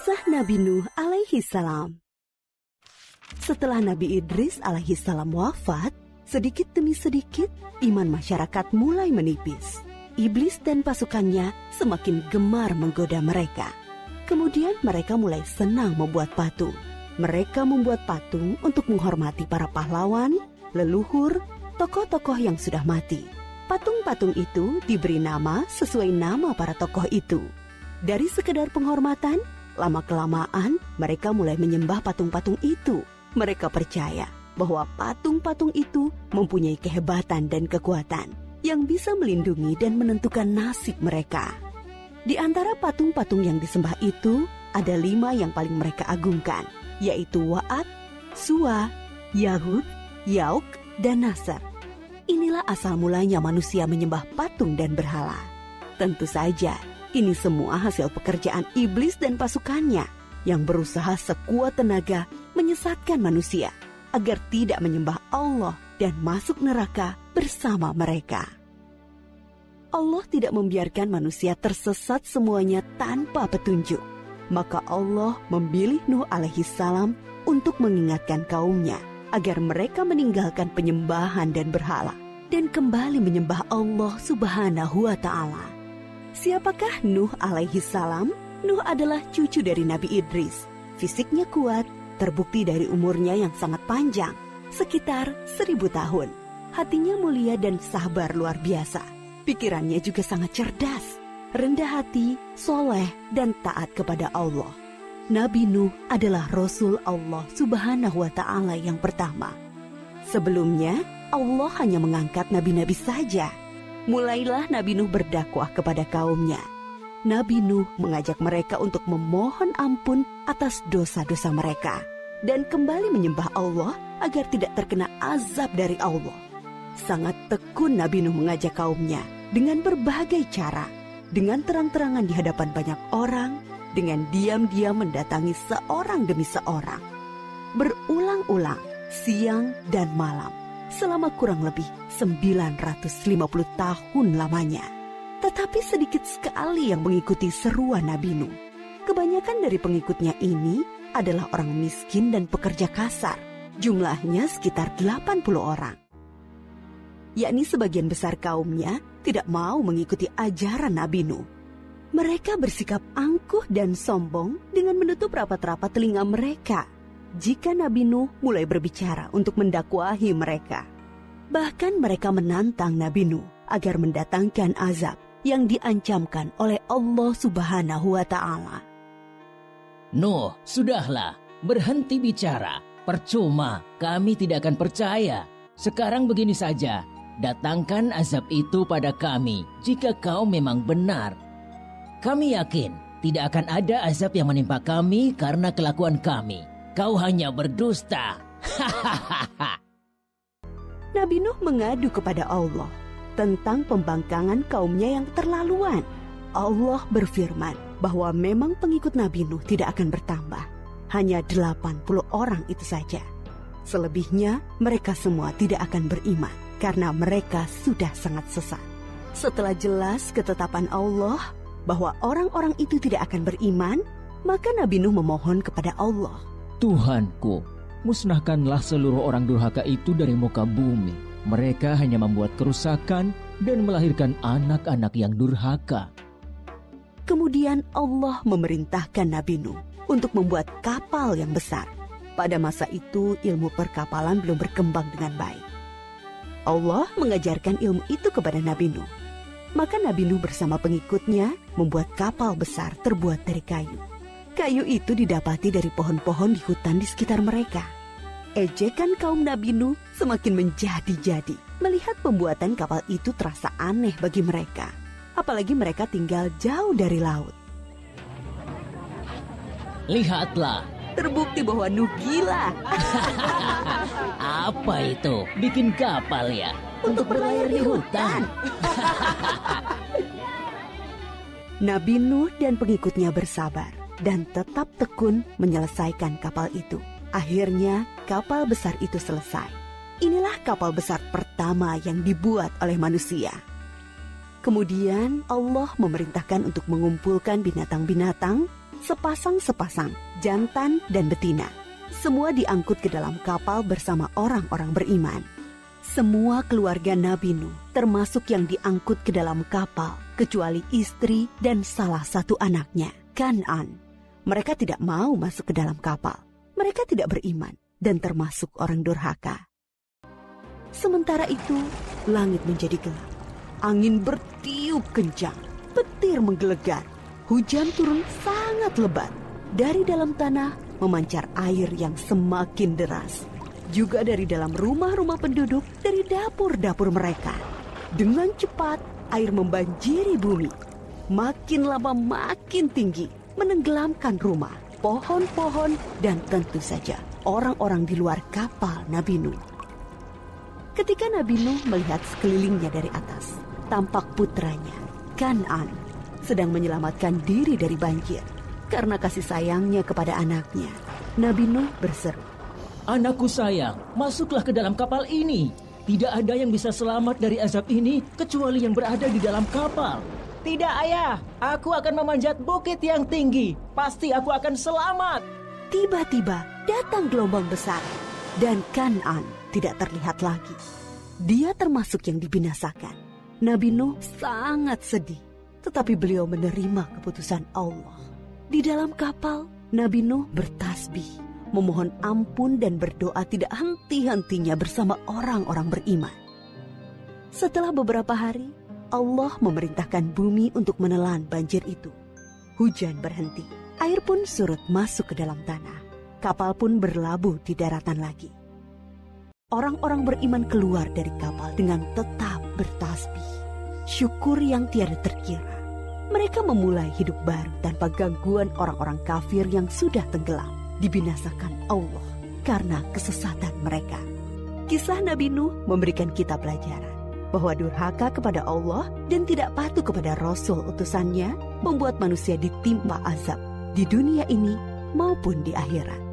Kisah Nabi Nuh alaihi salam. Setelah Nabi Idris alaihi salam wafat, sedikit demi sedikit iman masyarakat mulai menipis. Iblis dan pasukannya semakin gemar menggoda mereka. Kemudian mereka mulai senang membuat patung. Mereka membuat patung untuk menghormati para pahlawan, leluhur, tokoh-tokoh yang sudah mati. Patung-patung itu diberi nama sesuai nama para tokoh itu. Dari sekedar penghormatan, lama-kelamaan mereka mulai menyembah patung-patung itu. Mereka percaya bahwa patung-patung itu mempunyai kehebatan dan kekuatan yang bisa melindungi dan menentukan nasib mereka. Di antara patung-patung yang disembah itu, ada 5 yang paling mereka agungkan, yaitu Wa'ad, Suwa, Yahud, Yauk, dan Nasr. Inilah asal mulanya manusia menyembah patung dan berhala. Tentu saja, ini semua hasil pekerjaan iblis dan pasukannya yang berusaha sekuat tenaga menyesatkan manusia agar tidak menyembah Allah dan masuk neraka bersama mereka. Allah tidak membiarkan manusia tersesat semuanya tanpa petunjuk. Maka Allah memilih Nuh alaihi salam untuk mengingatkan kaumnya agar mereka meninggalkan penyembahan dan berhala dan kembali menyembah Allah Subhanahu wa ta'ala. Siapakah Nuh alaihi salam? Nuh adalah cucu dari Nabi Idris. Fisiknya kuat, terbukti dari umurnya yang sangat panjang, sekitar 1000 tahun. Hatinya mulia dan sabar luar biasa. Pikirannya juga sangat cerdas, rendah hati, soleh, dan taat kepada Allah. Nabi Nuh adalah Rasul Allah Subhanahu wa ta'ala yang pertama. Sebelumnya, Allah hanya mengangkat nabi-nabi saja. Mulailah Nabi Nuh berdakwah kepada kaumnya. Nabi Nuh mengajak mereka untuk memohon ampun atas dosa-dosa mereka dan kembali menyembah Allah agar tidak terkena azab dari Allah. Sangat tekun Nabi Nuh mengajak kaumnya dengan berbagai cara, dengan terang-terangan di hadapan banyak orang, dengan diam-diam mendatangi seorang demi seorang. Berulang-ulang, siang dan malam, selama kurang lebih 950 tahun lamanya. Tetapi sedikit sekali yang mengikuti seruan Nabi Nuh. Kebanyakan dari pengikutnya ini adalah orang miskin dan pekerja kasar. Jumlahnya sekitar 80 orang. Yakni sebagian besar kaumnya tidak mau mengikuti ajaran Nabi Nuh. Mereka bersikap angkuh dan sombong dengan menutup rapat-rapat telinga mereka jika Nabi Nuh mulai berbicara untuk mendakwahi mereka. Bahkan mereka menantang Nabi Nuh agar mendatangkan azab yang diancamkan oleh Allah Subhanahu wa ta'ala. Nuh, sudahlah, berhenti bicara. Percuma, kami tidak akan percaya. Sekarang begini saja, datangkan azab itu pada kami jika kau memang benar. Kami yakin tidak akan ada azab yang menimpa kami karena kelakuan kami. Kau hanya berdusta. Nabi Nuh mengadu kepada Allah tentang pembangkangan kaumnya yang terlaluan. Allah berfirman bahwa memang pengikut Nabi Nuh tidak akan bertambah. Hanya 80 orang itu saja. Selebihnya mereka semua tidak akan beriman karena mereka sudah sangat sesat. Setelah jelas ketetapan Allah bahwa orang-orang itu tidak akan beriman, maka Nabi Nuh memohon kepada Allah. Tuhanku, musnahkanlah seluruh orang durhaka itu dari muka bumi. Mereka hanya membuat kerusakan dan melahirkan anak-anak yang durhaka. Kemudian Allah memerintahkan Nabi Nuh untuk membuat kapal yang besar. Pada masa itu ilmu perkapalan belum berkembang dengan baik. Allah mengajarkan ilmu itu kepada Nabi Nuh. Maka Nabi Nuh bersama pengikutnya membuat kapal besar terbuat dari kayu. Kayu itu didapati dari pohon-pohon di hutan di sekitar mereka. Ejekan kaum Nabi Nuh semakin menjadi-jadi. Melihat pembuatan kapal itu terasa aneh bagi mereka. Apalagi mereka tinggal jauh dari laut. Lihatlah, terbukti bahwa Nuh gila. apa itu? Bikin kapal ya? Untuk berlayar di hutan. Nabi Nuh dan pengikutnya bersabar dan tetap tekun menyelesaikan kapal itu. Akhirnya kapal besar itu selesai. Inilah kapal besar pertama yang dibuat oleh manusia. Kemudian Allah memerintahkan untuk mengumpulkan binatang-binatang sepasang-sepasang, jantan dan betina. Semua diangkut ke dalam kapal bersama orang-orang beriman. Semua keluarga Nabi Nuh, termasuk yang diangkut ke dalam kapal, kecuali istri dan salah satu anaknya, Kan'an. Mereka tidak mau masuk ke dalam kapal. Mereka tidak beriman dan termasuk orang durhaka. Sementara itu, langit menjadi gelap. Angin bertiup kencang, petir menggelegar. Hujan turun sangat lebat. Dari dalam tanah memancar air yang semakin deras. Juga dari dalam rumah-rumah penduduk, dari dapur-dapur mereka. Dengan cepat, air membanjiri bumi. Makin lama makin tinggi, menenggelamkan rumah, pohon-pohon, dan tentu saja orang-orang di luar kapal Nabi Nuh. Ketika Nabi Nuh melihat sekelilingnya dari atas, tampak putranya, Kan'an, sedang menyelamatkan diri dari banjir. Karena kasih sayangnya kepada anaknya, Nabi Nuh berseru, Anakku sayang, masuklah ke dalam kapal ini. Tidak ada yang bisa selamat dari azab ini kecuali yang berada di dalam kapal. Tidak, ayah. Aku akan memanjat bukit yang tinggi. Pasti aku akan selamat. Tiba-tiba datang gelombang besar dan Kan'an tidak terlihat lagi. Dia termasuk yang dibinasakan. Nabi Nuh sangat sedih, tetapi beliau menerima keputusan Allah. Di dalam kapal, Nabi Nuh bertasbih, memohon ampun dan berdoa tidak henti-hentinya bersama orang-orang beriman. Setelah beberapa hari, Allah memerintahkan bumi untuk menelan banjir itu. Hujan berhenti, air pun surut masuk ke dalam tanah. Kapal pun berlabuh di daratan lagi. Orang-orang beriman keluar dari kapal dengan tetap bertasbih. Syukur yang tiada terkira. Mereka memulai hidup baru tanpa gangguan orang-orang kafir yang sudah tenggelam, dibinasakan Allah karena kesesatan mereka. Kisah Nabi Nuh memberikan kita pelajaran bahwa durhaka kepada Allah dan tidak patuh kepada Rasul utusannya membuat manusia ditimpa azab di dunia ini maupun di akhirat.